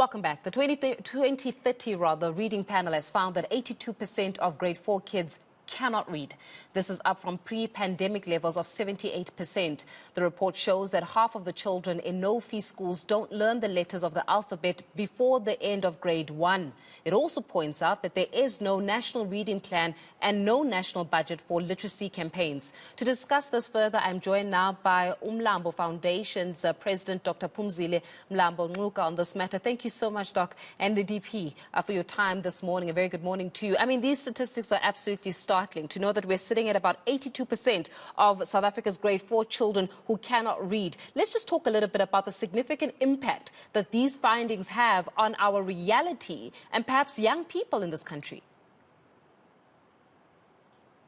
Welcome back. The 2030 reading panel has found that 82% of grade 4 kids cannot read. This is up from pre-pandemic levels of 78%. The report shows that half of the children in no-fee schools don't learn the letters of the alphabet before the end of grade 1. It also points out that there is no national reading plan and no national budget for literacy campaigns. To discuss this further, I'm joined now by Mlambo Foundation's President, Dr. Phumzile Mlambo-Ngcuka, on this matter. Thank you so much, Doc, and the DP for your time this morning. A very good morning to you. I mean, these statistics are absolutely startling to know that we're sitting at about 82% of South Africa's grade 4 children who cannot read. Let's just talk a little bit about the significant impact that these findings have on our reality and perhaps young people in this country.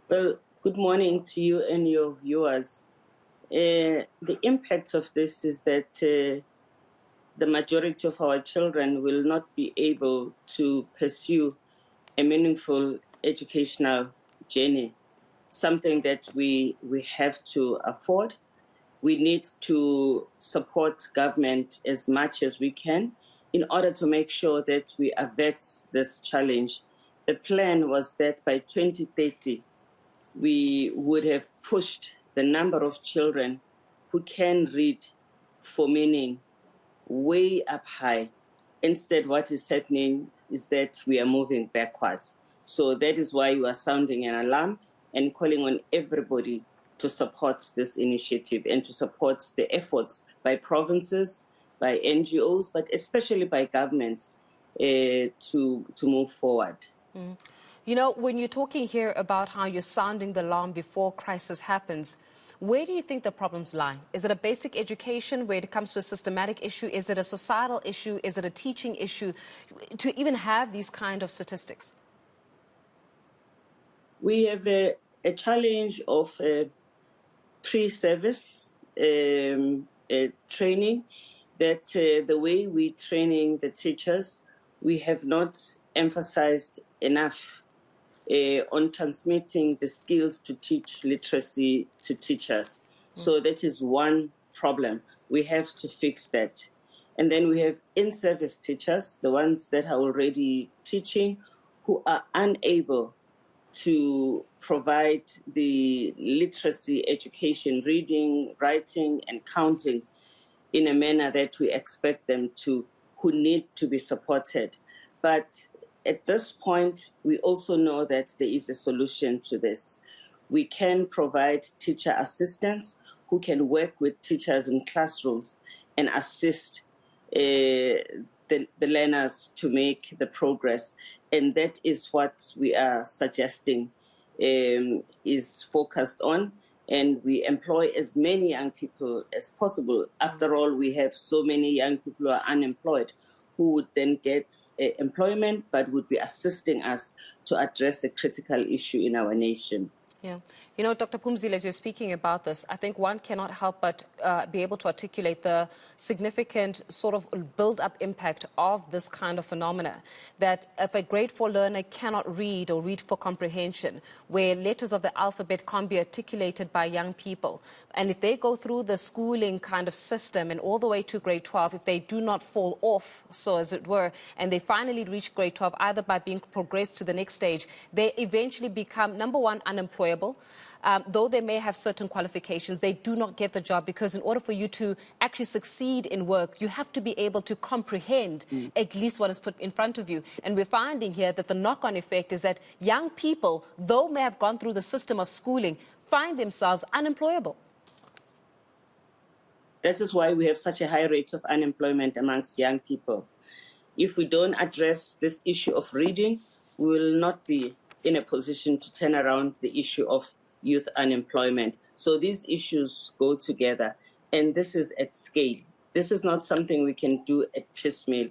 Well, good morning to you and your viewers. The impact of this is that the majority of our children will not be able to pursue a meaningful educational journey, something that we have to afford. We need to support government as much as we can in order to make sure that we avert this challenge. The plan was that by 2030, we would have pushed the number of children who can read for meaning way up high. Instead, what is happening is that we are moving backwards. So that is why we are sounding an alarm and calling on everybody to support this initiative and to support the efforts by provinces, by NGOs, but especially by government to move forward. Mm. You know, when you're talking here about how you're sounding the alarm before crisis happens, where do you think the problems lie? Is it a basic education where it comes to a systematic issue? Is it a societal issue? Is it a teaching issue to even have these kind of statistics? We have a challenge of pre-service training, that the way we're training the teachers, we have not emphasized enough on transmitting the skills to teach literacy to teachers. So that is one problem. We have to fix that. And then we have in-service teachers, the ones that are already teaching, who are unable to provide the literacy education, reading, writing, and counting in a manner that we expect them to, who need to be supported. But at this point, we also know that there is a solution to this. We can provide teacher assistants who can work with teachers in classrooms and assist the learners to make the progress. And that is what we are suggesting is focused on. And we employ as many young people as possible. After all, we have so many young people who are unemployed, who would then get employment, but would be assisting us to address a critical issue in our nation. Yeah. You know, Dr. Phumzile, as you're speaking about this, I think one cannot help but be able to articulate the significant sort of build-up impact of this kind of phenomena. That if a grade 4 learner cannot read or read for comprehension, where letters of the alphabet can't be articulated by young people, and if they go through the schooling kind of system and all the way to grade 12, if they do not fall off, so as it were, and they finally reach grade 12, either by being progressed to the next stage, they eventually become, number one, unemployable. Though they may have certain qualifications, they do not get the job, because in order for you to actually succeed in work, you have to be able to comprehend at least what is put in front of you. And we're finding here that the knock-on effect is that young people, though may have gone through the system of schooling, find themselves unemployable. This is why we have such a high rate of unemployment amongst young people. If we don't address this issue of reading, we will not be in a position to turn around the issue of youth unemployment. So these issues go together, and this is at scale. This is not something we can do at piecemeal.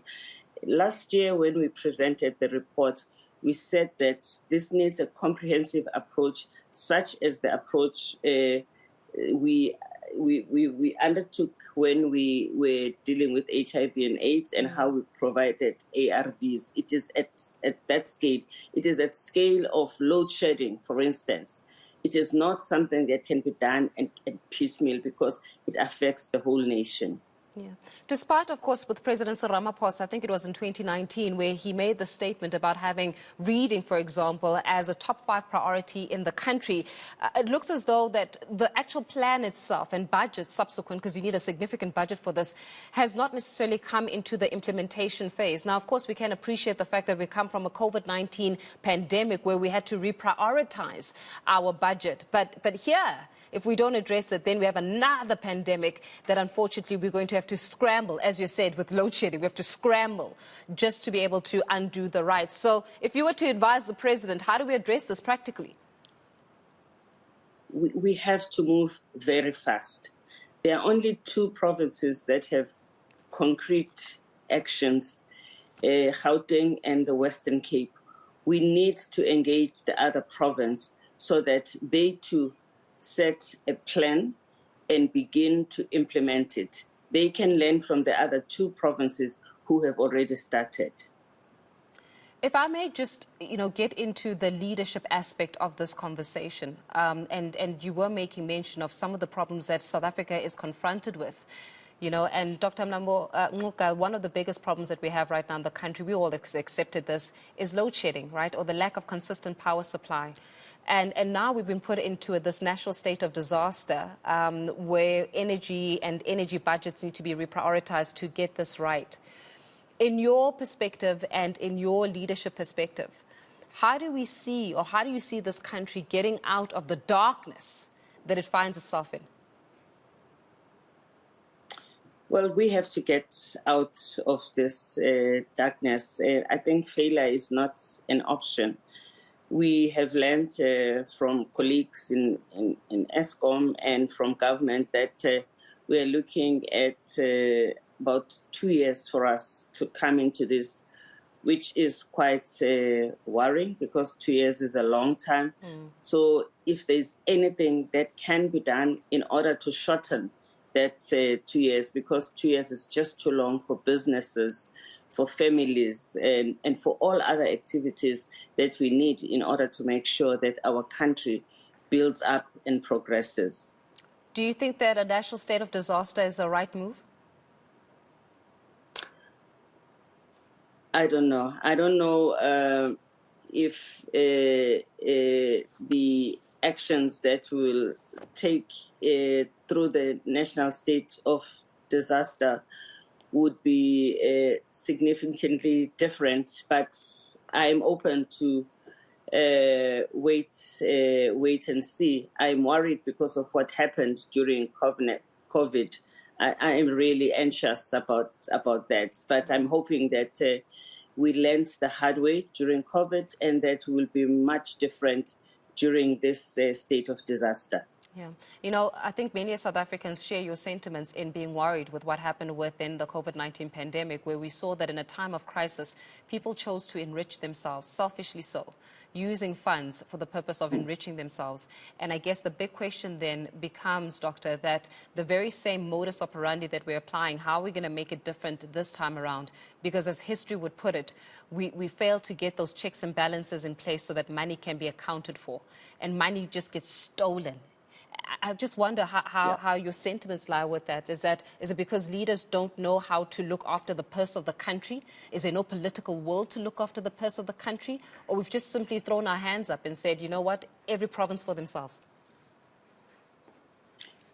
Last year, when we presented the report, we said that this needs a comprehensive approach, such as the approach we undertook when we were dealing with HIV and AIDS, and how we provided ARVs. It is at that scale. It is at scale of load shedding, for instance. It is not something that can be done and piecemeal, because it affects the whole nation. Yeah. Despite, of course, with President Cyril Ramaphosa, I think it was in 2019, where he made the statement about having reading, for example, as a top 5 priority in the country, it looks as though that the actual plan itself and budget subsequent, because you need a significant budget for this, has not necessarily come into the implementation phase. Now, of course, we can appreciate the fact that we come from a COVID-19 pandemic where we had to reprioritize our budget. But here, if we don't address it, then we have another pandemic that unfortunately we're going to have to scramble, as you said, with load shedding. We have to scramble just to be able to undo the rights. So if you were to advise the president, how do we address this practically? We have to move very fast. There are only 2 provinces that have concrete actions, Gauteng and the Western Cape. We need to engage the other province so that they too set a plan and begin to implement it. They can learn from the other 2 provinces who have already started. If I may just, get into the leadership aspect of this conversation, and you were making mention of some of the problems that South Africa is confronted with. And Dr. Mlambo-Ngcuka, one of the biggest problems that we have right now in the country, we all accepted this, is load shedding, right? Or the lack of consistent power supply. And now we've been put into this national state of disaster where energy and energy budgets need to be reprioritized to get this right. In your perspective and in your leadership perspective, how do you see this country getting out of the darkness that it finds itself in? Well, we have to get out of this darkness. I think failure is not an option. We have learned from colleagues in ESCOM and from government that we are looking at about 2 years for us to come into this, which is quite worrying because 2 years is a long time. So if there's anything that can be done in order to shorten that 2 years, because 2 years is just too long for businesses, for families, and for all other activities that we need in order to make sure that our country builds up and progresses. Do you think that a national state of disaster is the right move? I don't know. I don't know if the actions that will take through the national state of disaster would be significantly different, but I'm open to wait and see. I'm worried because of what happened during COVID. I am really anxious about that, but I'm hoping that we learned the hard way during COVID and that will be much different during this state of disaster. Yeah. I think many South Africans share your sentiments in being worried with what happened within the COVID-19 pandemic, where we saw that in a time of crisis, people chose to enrich themselves, selfishly so, using funds for the purpose of enriching themselves. And I guess the big question then becomes, Doctor, that the very same modus operandi that we're applying, how are we going to make it different this time around? Because as history would put it, we failed to get those checks and balances in place so that money can be accounted for. And money just gets stolen. I just wonder how your sentiments lie with that. Is it because leaders don't know how to look after the purse of the country? Is there no political will to look after the purse of the country? Or we've just simply thrown our hands up and said, you know what, every province for themselves?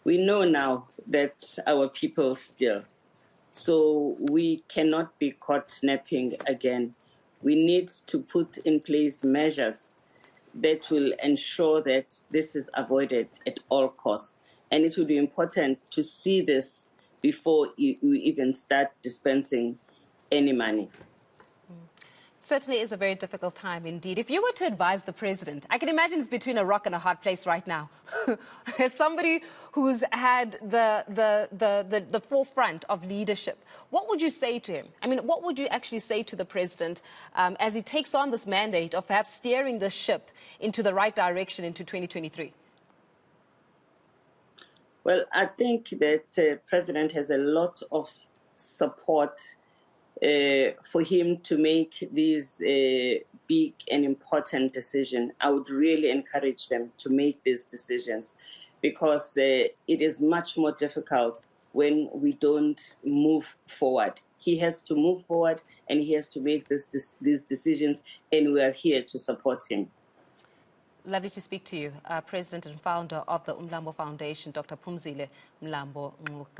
We know now that our people steal. So we cannot be caught napping again. We need to put in place measures that will ensure that this is avoided at all costs. And it will be important to see this before we even start dispensing any money. Certainly is a very difficult time indeed. If you were to advise the president, I can imagine it's between a rock and a hard place right now. As somebody who's had the forefront of leadership, what would you say to him? I mean, what would you actually say to the president as he takes on this mandate of perhaps steering the ship into the right direction into 2023? Well, I think that the president has a lot of support for him to make these big and important decisions. I would really encourage them to make these decisions because it is much more difficult when we don't move forward. He has to move forward, and he has to make these decisions, and we are here to support him. Lovely to speak to you, President and founder of the Umlambo Foundation, Dr. Phumzile Mlambo-Ngcuka.